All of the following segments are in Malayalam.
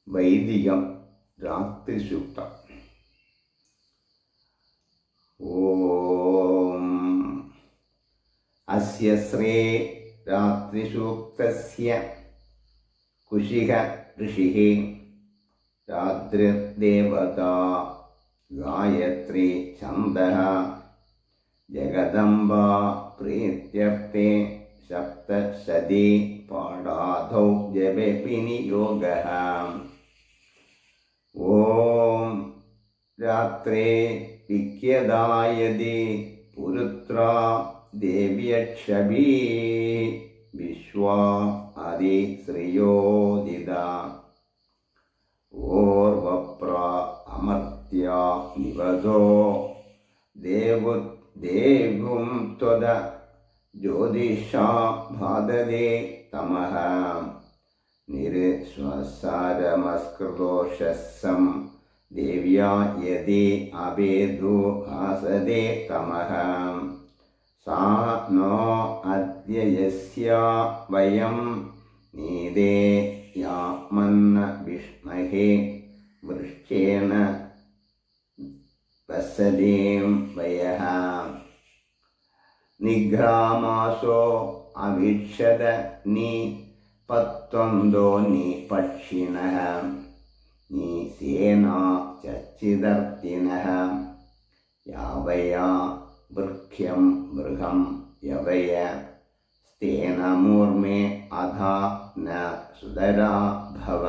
വൈദികം രാത്രിസൂക്തം. ഓം അസ്യ ശ്രീ രാത്രിസൂക്തസ്യ കുശിക ഋഷിഃ രാത്രിദേവതാ ഗായത്രി ഛന്ദഃ ജഗദംബാ പ്രീത്യർത്ഥേ സപ്തശതീ പാഠാധൗ ജപേപി നിയോഗഃ. ഓം രാത്രേ വിക്യദായതി പുരുത്രാ ദേവ്യക്ഷഭീ വിശ്വാ അതി ശ്രിയോദിത. ഓർവപ്ര അമർത്യ നിവദോ ദേവും ത്വദ ജ്യോതിഷാ ഭാദതേ തമഃ. നിരശ്വസാരമസ്കൃതോഷസ്സം ദേവ്യാ യതി അവേദു ആസദേ തമഃ. സാ നോ അദ്യ യസ്യാ വയം നീതേ യാമന്ന വിഷ്മഹേ വൃക്ഷേണ വസതീം വയഃ. നിഘ്രാമാസോ അവിക്ഷത നീ പത്വന്തോ നീ പക്ഷിണഃ നീ സേനാ ചച്ചിദർത്തിനഃ. യാവയാ വൃക്ഷ്യം മൃഗം യവയ സ്തേന മൂർമേ അധാ ന സുതരാ ഭവ.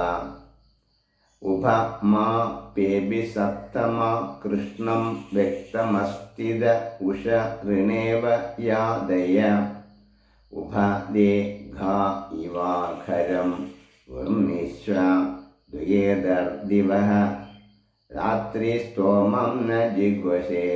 ഉപമാ പേബി സപ്തമ കൃഷ്ണം വ്യക്തമസ്തിദ ഉഷ ഋണേവ യാദയ. ഉഭദേ ഘാ ഇവാഖരം വർണ്ണിശ്വ ദ്വയേദർദിവഃ രാത്രി സ്തോമം ന ജിഘ്വസേ.